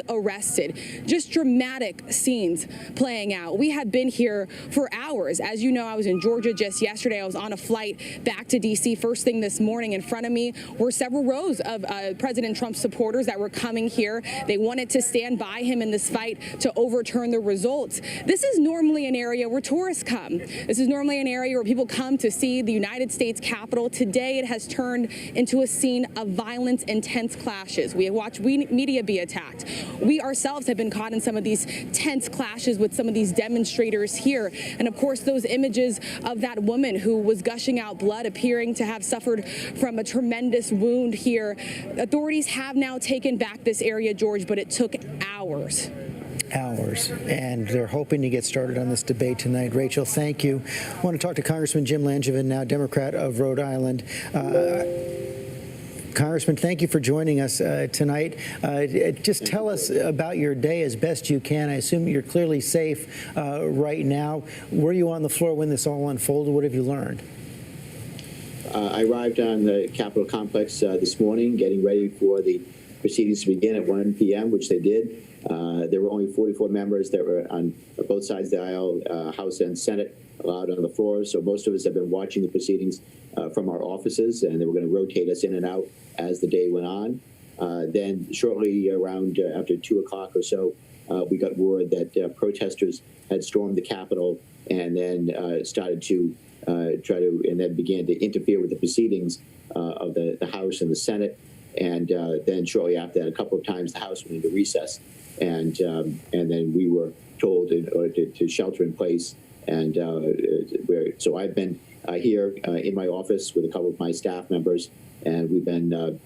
arrested. Just dramatic scenes playing out. We have been here for hours. As you know, I was in Georgia just yesterday. I was on a flight back to D.C. first thing this morning. In front of me were several rows of President Trump's supporters that were coming here. They wanted to stand by him in this fight to overturn the results. This is normally an area where tourists come. This is normally an area where people come to see the United States Capitol. Today, it has turned into a scene of violence and tense clashes. We have watched media be attacked. We ourselves have been caught in some of these tense clashes with some of these demonstrators here. And of course, those images of that woman who was gushing out blood, appearing to have suffered from a tremendous wound here. Authorities have now taken back this area, George, but it took hours. And they're hoping to get started on this debate tonight. Rachel, thank you. I want to talk to Congressman Jim Langevin now, Democrat of Rhode Island. Congressman, thank you for joining us tonight. Just tell us about your day as best you can. I assume you're clearly safe right now. Were you on the floor when this all unfolded? What have you learned? I arrived on the Capitol complex this morning, getting ready for the proceedings to begin at 1 p.m., which they did. There were only 44 members that were on both sides of the aisle, House and Senate, allowed on the floor. So most of us have been watching the proceedings from our offices, and they were going to rotate us in and out as the day went on. Then shortly around after 2 o'clock or so, we got word that protesters had stormed the Capitol and then started to and then began to interfere with the proceedings of the House and the Senate. And then shortly after that, a couple of times the House went into recess. And then we were told in order to shelter in place. And so I've been here in my office with a couple of my staff members, and we've been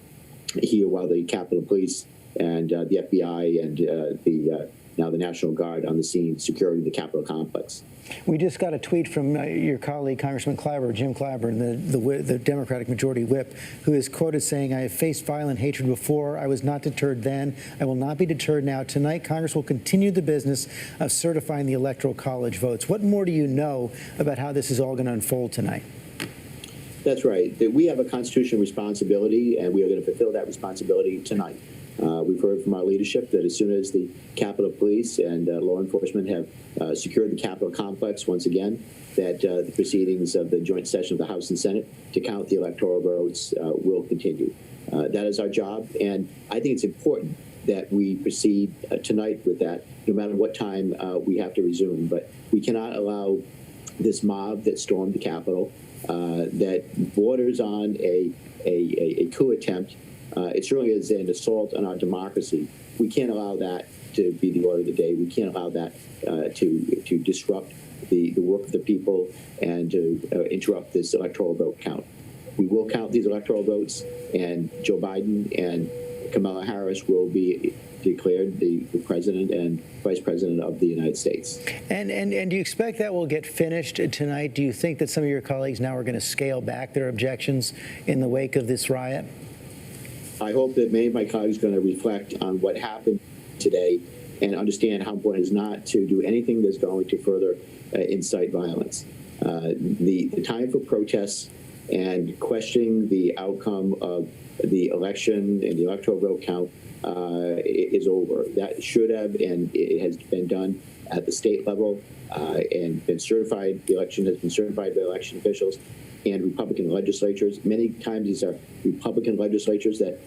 here while the Capitol Police and the FBI and now the National Guard on the scene securing the Capitol complex. We just got a tweet from your colleague, Congressman Clyburn, Jim Clyburn, the Democratic Majority Whip, who is quoted saying, "I have faced violent hatred before. I was not deterred then. I will not be deterred now. Tonight, Congress will continue the business of certifying the Electoral College votes." What more do you know about how this is all going to unfold tonight? That's right. We have a constitutional responsibility, and we are going to fulfill that responsibility tonight. We've heard from our leadership that as soon as the Capitol Police and law enforcement have secured the Capitol complex once again, that the proceedings of the joint session of the House and Senate to count the electoral votes will continue. That is our job, and I think it's important that we proceed tonight with that, no matter what time we have to resume. But we cannot allow this mob that stormed the Capitol, that borders on a coup attempt. It certainly is an assault on our democracy. We can't allow that to be the order of the day. We can't allow that to disrupt the work of the people and to interrupt this electoral vote count. We will count these electoral votes, and Joe Biden and Kamala Harris will be declared the president and vice president of the United States. And do you expect that will get finished tonight? Do you think that some of your colleagues now are going to scale back their objections in the wake of this riot? I hope that many of my colleagues are going to reflect on what happened today and understand how important it is not to do anything that's going to further incite violence. The time for protests and questioning the outcome of the election and the electoral vote count is over. That should have, and it has been done at the state level and been certified. The election has been certified by election officials and Republican legislatures. Many times these are Republican legislatures that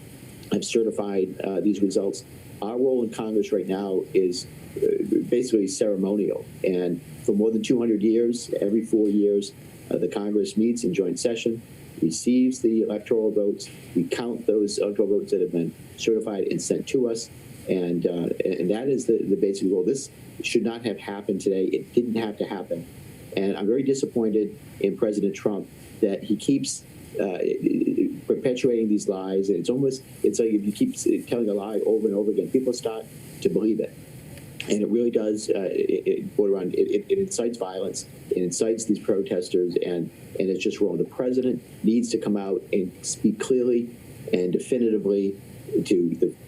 have certified these results. Our role in Congress right now is basically ceremonial. And for more than 200 years, every 4 years, the Congress meets in joint session, receives the electoral votes. We count those electoral votes that have been certified and sent to us. And that is the basic rule. This should not have happened today. It didn't have to happen. And I'm very disappointed in President Trump that he keeps perpetuating these lies. And it's like if you keep telling a lie over and over again, people start to believe it. And it really does it incites violence. It incites these protesters, and it's just wrong. The president needs to come out and speak clearly and definitively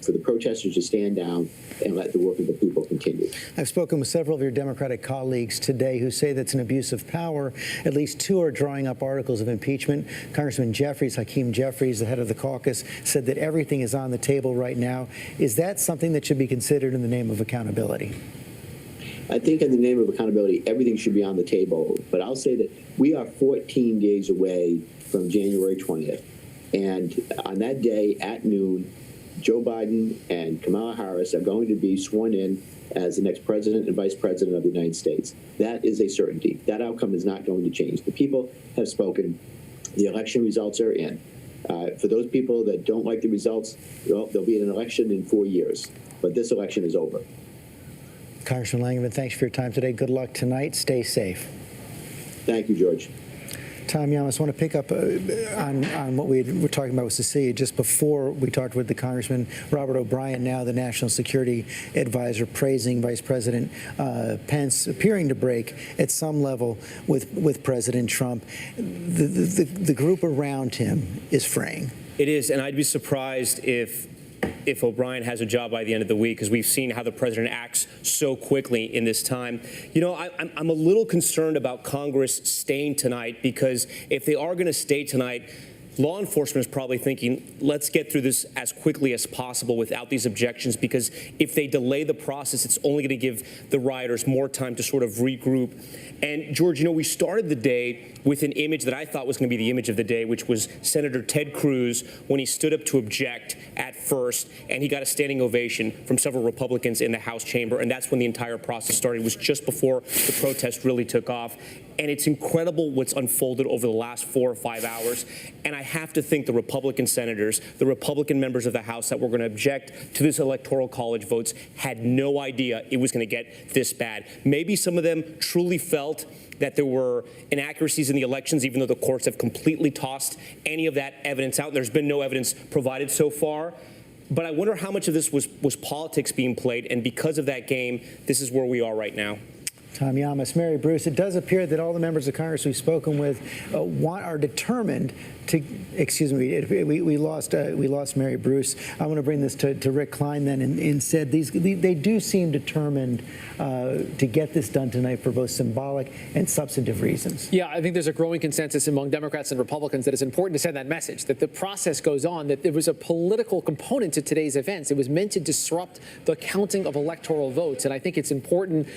for the protesters to stand down and let the work of the people continue. I've spoken with several of your Democratic colleagues today who say that's an abuse of power. At least two are drawing up articles of impeachment. Congressman Hakeem Jeffries, the head of the caucus, said that everything is on the table right now. Is that something that should be considered in the name of accountability? I think in the name of accountability, everything should be on the table. But I'll say that we are 14 days away from January 20th. And on that day at noon, Joe Biden and Kamala Harris are going to be sworn in as the next president and vice president of the United States. That is a certainty. That outcome is not going to change. The people have spoken. The election results are in. For those people that don't like the results, well, there'll be an election in 4 years. But this election is over. Congressman Langevin, thanks for your time today. Good luck tonight. Stay safe. Thank you, George. Tom Yamas, I want to pick up on what we were talking about with Cecilia just before we talked with the Congressman Robert O'Brien, now the National Security Advisor, praising Vice President Pence, appearing to break at some level with President Trump. The group around him is fraying. It is, and I'd be surprised if O'Brien has a job by the end of the week, because we've seen how the president acts so quickly in this time. You know, I'm a little concerned about Congress staying tonight, because if they are going to stay tonight, law enforcement is probably thinking, let's get through this as quickly as possible without these objections, because if they delay the process, it's only going to give the rioters more time to sort of regroup. And, George, you know, we started the day with an image that I thought was going to be the image of the day, which was Senator Ted Cruz when he stood up to object at first, and he got a standing ovation from several Republicans in the House chamber, and that's when the entire process started. It was just before the protest really took off. And it's incredible what's unfolded over the last 4 or 5 hours. And I have to think the Republican senators, the Republican members of the House that were going to object to this Electoral College votes had no idea it was going to get this bad. Maybe some of them truly felt that there were inaccuracies in the elections, even though the courts have completely tossed any of that evidence out. There's been no evidence provided so far. But I wonder how much of this was politics being played. And because of that game, this is where we are right now. Tom Yamas, Mary Bruce, it does appear that all the members of Congress we've spoken with are determined to, excuse me, we lost Mary Bruce. I want to bring this to Rick Klein then, and said they do seem determined to get this done tonight for both symbolic and substantive reasons. Yeah, I think there's a growing consensus among Democrats and Republicans that it's important to send that message, that the process goes on, that there was a political component to today's events. It was meant to disrupt the counting of electoral votes, and I think it's important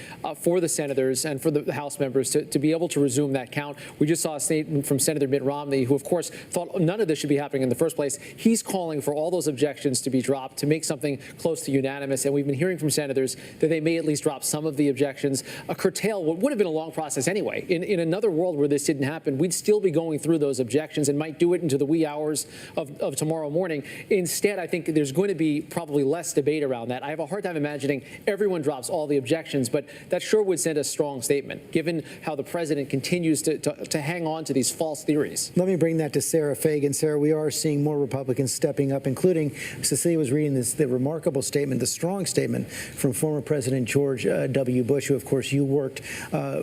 for the Senate and for the House members to be able to resume that count. We just saw a statement from Senator Mitt Romney, who, of course, thought none of this should be happening in the first place. He's calling for all those objections to be dropped, to make something close to unanimous. And we've been hearing from senators that they may at least drop some of the objections, curtail what would have been a long process anyway. In another world where this didn't happen, we'd still be going through those objections and might do it into the wee hours of tomorrow morning. Instead, I think there's going to be probably less debate around that. I have a hard time imagining everyone drops all the objections, but that sure would send a strong statement, given how the president continues to hang on to these false theories. Let me bring that to Sarah Fagan. Sarah, we are seeing more Republicans stepping up, including, Cecilia was reading the remarkable statement, the strong statement from former President George W. Bush, who, of course, you worked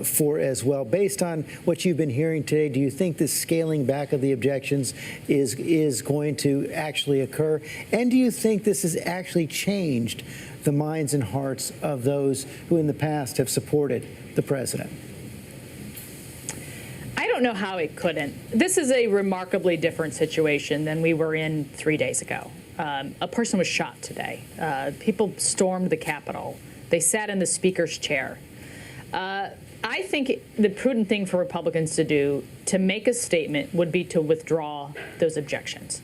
for as well. Based on what you've been hearing today, do you think this scaling back of the objections is going to actually occur? And do you think this has actually changed the minds and hearts of those who in the past have supported the president? I don't know how it couldn't. This is a remarkably different situation than we were in 3 days ago. A person was shot today. People stormed the Capitol. They sat in the speaker's chair. I think the prudent thing for Republicans to do to make a statement would be to withdraw those objections.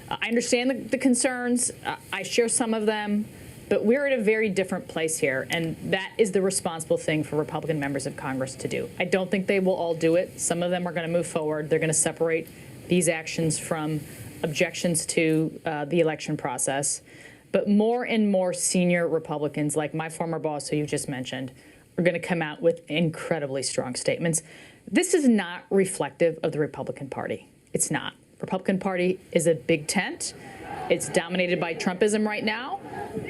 I understand the concerns. I share some of them. But we're at a very different place here, and that is the responsible thing for Republican members of Congress to do. I don't think they will all do it. Some of them are going to move forward. They're going to separate these actions from objections to the election process. But more and more senior Republicans, like my former boss, who you just mentioned, are going to come out with incredibly strong statements. This is not reflective of the Republican Party. It's not. Republican Party is a big tent. It's dominated by Trumpism right now,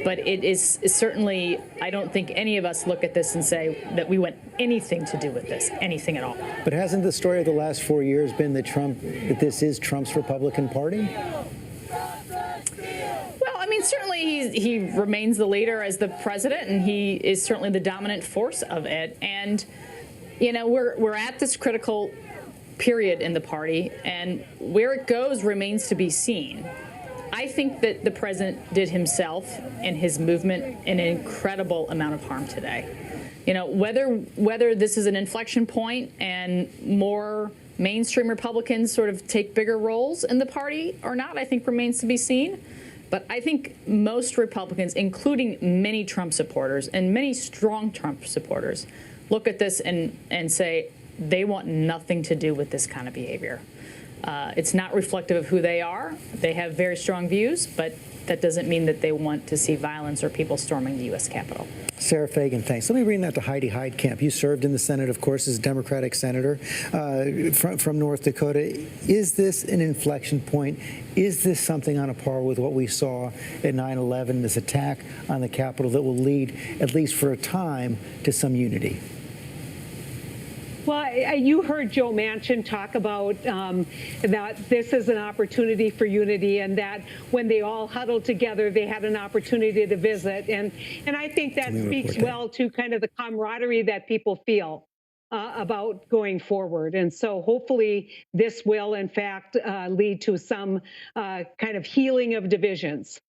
but it is certainly, I don't think any of us look at this and say that we want anything to do with this, anything at all. But hasn't the story of the last 4 years been that this is Trump's Republican Party? Well, I mean, certainly he remains the leader as the president, and he is certainly the dominant force of it. And, you know, we're at this critical period in the party, and where it goes remains to be seen. I think that the president did himself and his movement an incredible amount of harm today. You know, whether this is an inflection point and more mainstream Republicans sort of take bigger roles in the party or not, I think remains to be seen. But I think most Republicans, including many Trump supporters and many strong Trump supporters, look at this and say they want nothing to do with this kind of behavior. It's not reflective of who they are. They have very strong views, but that doesn't mean that they want to see violence or people storming the U.S. Capitol. Sarah Fagan, thanks. Let me bring that to Heidi Heitkamp. You served in the Senate, of course, as a Democratic senator from North Dakota. Is this an inflection point? Is this something on a par with what we saw at 9/11, this attack on the Capitol that will lead, at least for a time, to some unity? Well, you heard Joe Manchin talk about that this is an opportunity for unity, and that when they all huddled together, they had an opportunity to visit. And I think that speaks well to kind of the camaraderie that people feel about going forward. And so hopefully this will, in fact, lead to some kind of healing of divisions.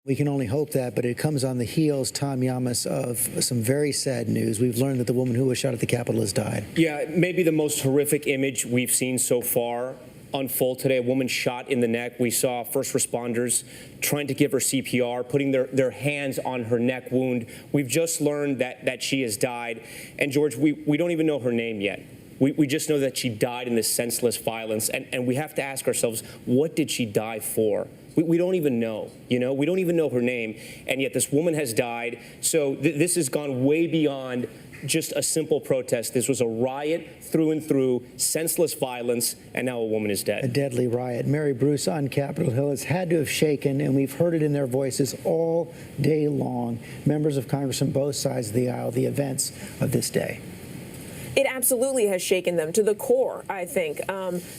We can only hope that, but it comes on the heels, Tom Yamas, of some very sad news. We've learned that the woman who was shot at the Capitol has died. Yeah, maybe the most horrific image we've seen so far unfold today. A woman shot in the neck. We saw first responders trying to give her CPR, putting their hands on her neck wound. We've just learned that she has died. And George, we don't even know her name yet. We just know that she died in this senseless violence. And we have to ask ourselves, what did she die for? We don't even know, you know, we don't even know her name, and yet this woman has died. So this has gone way beyond just a simple protest. This was a riot through and through, senseless violence, and now a woman is dead. A deadly riot. Mary Bruce on Capitol Hill has had to have shaken, and we've heard it in their voices all day long. Members of Congress on both sides of the aisle, the events of this day. It absolutely has shaken them to the core, I think,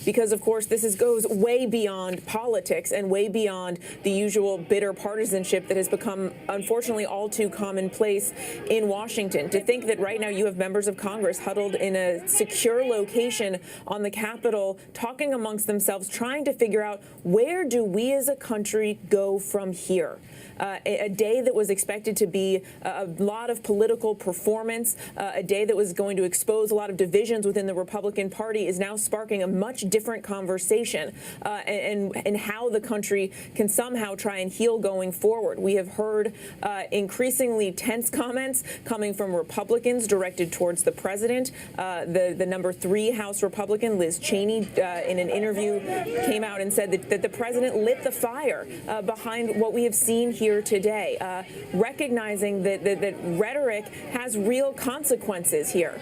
because, of course, this goes way beyond politics and way beyond the usual bitter partisanship that has become, unfortunately, all too commonplace in Washington. To think that right now you have members of Congress huddled in a secure location on the Capitol, talking amongst themselves, trying to figure out where do we as a country go from here. A day that was expected to be a lot of political performance, a day that was going to expose a lot of divisions within the Republican Party, is now sparking a much different conversation and how the country can somehow try and heal going forward. We have heard increasingly tense comments coming from Republicans directed towards the president. The number 3 House Republican, Liz Cheney, in an interview came out and said that the president lit the fire behind what we have seen here today, recognizing that rhetoric has real consequences here.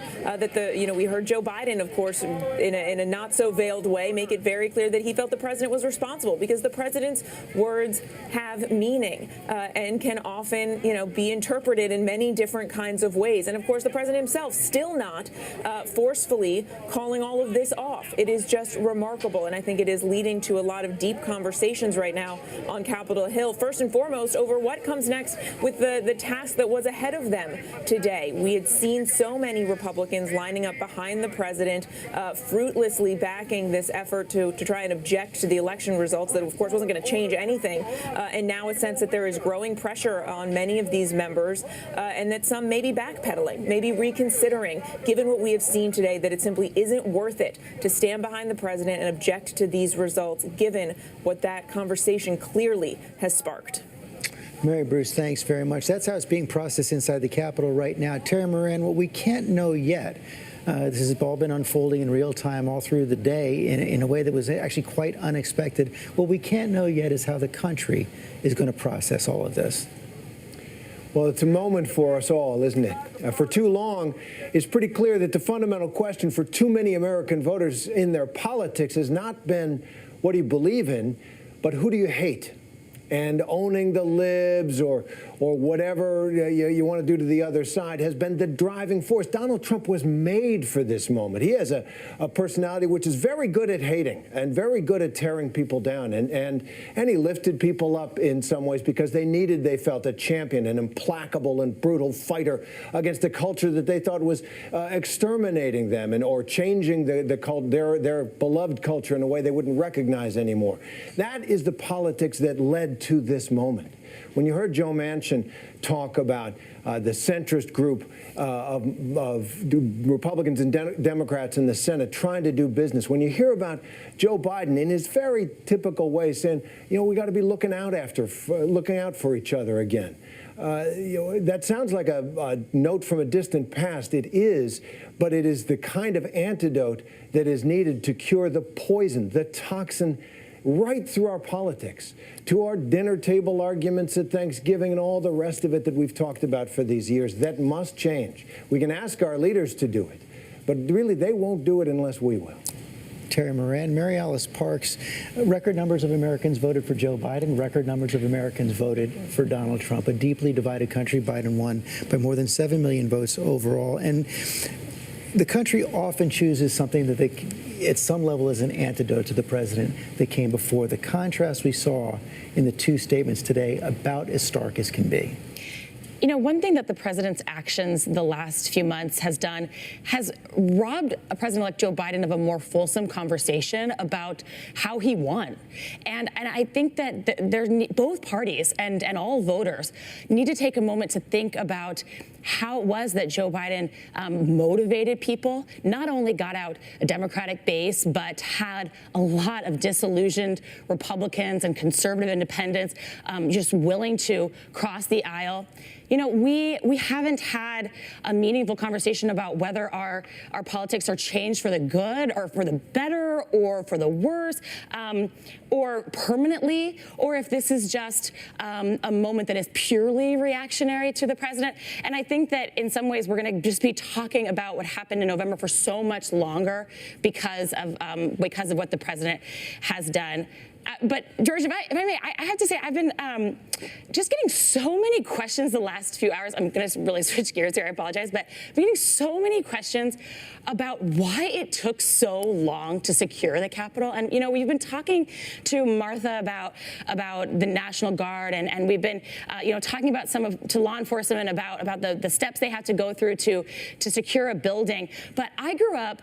We heard Joe Biden, of course, in a not so veiled way, make it very clear that he felt the president was responsible because the president's words have meaning and can often, be interpreted in many different kinds of ways. And of course, the president himself still not forcefully calling all of this off. It is just remarkable, and I think it is leading to a lot of deep conversations right now on Capitol Hill. First and foremost, over what comes next with the task that was ahead of them today. We had seen so many Republicans lining up behind the president, fruitlessly backing this effort to try and object to the election results that, of course, wasn't going to change anything. And now a sense that there is growing pressure on many of these members and that some may be backpedaling, maybe reconsidering, given what we have seen today, that it simply isn't worth it to stand behind the president and object to these results, given what that conversation clearly has sparked. Mary Bruce, thanks very much. That's how it's being processed inside the Capitol right now. Terry Moran, what we can't know yet, this has all been unfolding in real time all through the day in a way that was actually quite unexpected. What we can't know yet is how the country is going to process all of this. Well, it's a moment for us all, isn't it? For too long, it's pretty clear that the fundamental question for too many American voters in their politics has not been what do you believe in, but who do you hate? and owning the libs or whatever you want to do to the other side has been the driving force. Donald Trump was made for this moment. He has a personality which is very good at hating and very good at tearing people down. And he lifted people up in some ways because they felt, a champion, an implacable and brutal fighter against a culture that they thought was exterminating them or changing their beloved culture in a way they wouldn't recognize anymore. That is the politics that led to this moment. When you heard Joe Manchin talk about the centrist group of Republicans and Democrats in the Senate trying to do business, when you hear about Joe Biden in his very typical way saying, we got to be looking out for each other again. That sounds like a note from a distant past. It is, but it is the kind of antidote that is needed to cure the poison, the toxin right through our politics, to our dinner table arguments at Thanksgiving and all the rest of it that we've talked about for these years. That must change. We can ask our leaders to do it, but really they won't do it unless we will. Terry Moran, Mary Alice Parks, record numbers of Americans voted for Joe Biden, record numbers of Americans voted for Donald Trump. A deeply divided country. Biden won by more than 7 million votes overall. And the country often chooses something that at some level is an antidote to the president that came before. The contrast we saw in the two statements today about as stark as can be. One thing that the president's actions the last few months has done has robbed President-elect Joe Biden of a more fulsome conversation about how he won. And I think that both parties and all voters need to take a moment to think about how it was that Joe Biden motivated people, not only got out a Democratic base, but had a lot of disillusioned Republicans and conservative independents just willing to cross the aisle. We haven't had a meaningful conversation about whether our politics are changed for the good or for the better or for the worse or permanently, or if this is just a moment that is purely reactionary to the president. And I think that in some ways we're going to just be talking about what happened in November for so much longer because of what the president has done. But George, if I may, I have to say I've been just getting so many questions the last few hours. I'm going to really switch gears here. I apologize, but I'm getting so many questions about why it took so long to secure the Capitol. And we've been talking to Martha about the National Guard, and we've been talking about to law enforcement about the steps they have to go through to secure a building. But I grew up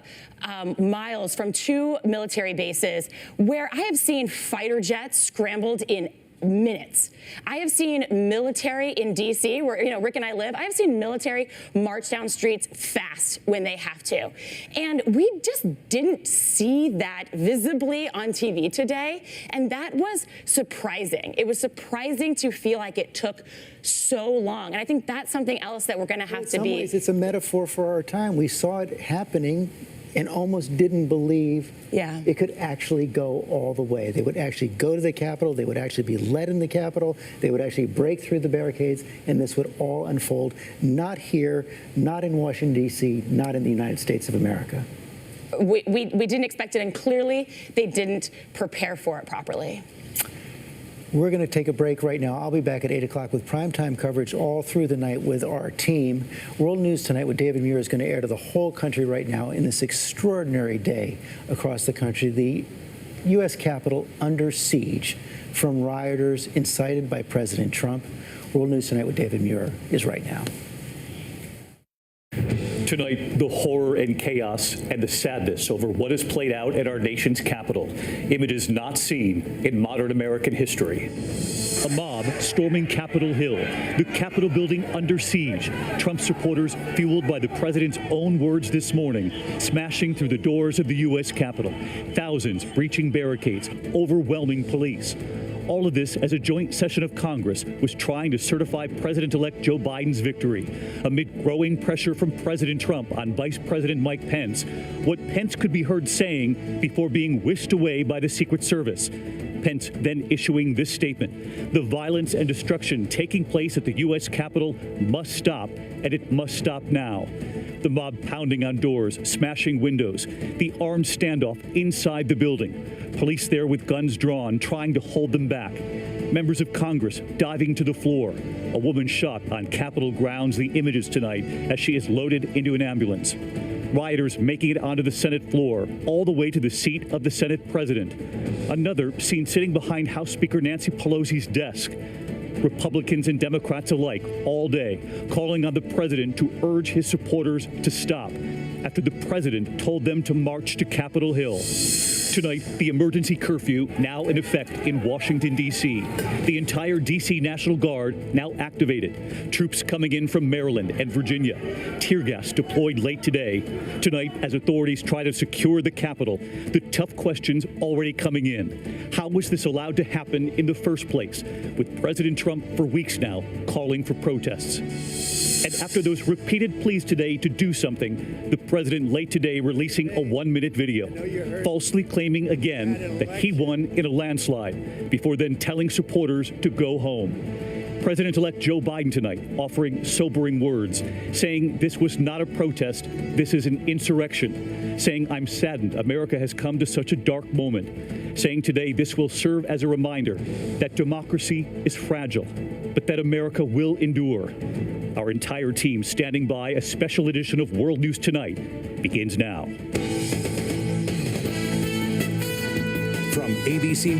miles from two military bases where I have seen fighter jets scrambled in minutes. I have seen military in D.C., where Rick and I live. I have seen military march down streets fast when they have to. And we just didn't see that visibly on TV today. And that was surprising. It was surprising to feel like it took so long. And I think that's something else that we're going to have to be. In some ways, it's a metaphor for our time. We saw it happening and almost didn't believe it could actually go all the way. They would actually go to the Capitol. They would actually be led in the Capitol. They would actually break through the barricades, and this would all unfold, not here, not in Washington, D.C., not in the United States of America. We didn't expect it, and clearly they didn't prepare for it properly. We're going to take a break right now. I'll be back at 8 o'clock with primetime coverage all through the night with our team. World News Tonight with David Muir is going to air to the whole country right now in this extraordinary day across the country. The U.S. Capitol under siege from rioters incited by President Trump. World News Tonight with David Muir is right now. Tonight, the horror and chaos and the sadness over what has played out at our nation's capital. Images not seen in modern American history. A mob storming Capitol Hill, the Capitol building under siege. Trump supporters, fueled by the president's own words this morning, smashing through the doors of the U.S. Capitol. Thousands breaching barricades, overwhelming police. All of this as a joint session of Congress was trying to certify President-elect Joe Biden's victory amid growing pressure from President Trump on Vice President Mike Pence. What Pence could be heard saying before being whisked away by the Secret Service. Pence then issuing this statement. The violence and destruction taking place at the U.S. Capitol must stop, and it must stop now. The mob pounding on doors, smashing windows, the armed standoff inside the building. Police there with guns drawn, trying to hold them back. Members of Congress diving to the floor. A woman shot on Capitol grounds. The images tonight as she is loaded into an ambulance. Rioters making it onto the Senate floor, all the way to the seat of the Senate president. Another seen sitting behind House Speaker Nancy Pelosi's desk. Republicans and Democrats alike all day calling on the president to urge his supporters to stop after the president told them to march to Capitol Hill. Tonight, the emergency curfew now in effect in Washington, D.C. The entire D.C. National Guard now activated. Troops coming in from Maryland and Virginia. Tear gas deployed late today. Tonight, as authorities try to secure the Capitol, the tough questions already coming in. How was this allowed to happen in the first place? With President Trump for weeks now calling for protests. And after those repeated pleas today to do something, the president late today releasing a 1-minute video, falsely claiming again that he won in a landslide, before then telling supporters to go home. President-elect Joe Biden tonight offering sobering words, saying this was not a protest, this is an insurrection, saying I'm saddened America has come to such a dark moment, saying today this will serve as a reminder that democracy is fragile, but that America will endure. Our entire team standing by. A special edition of World News Tonight begins now. From ABC News.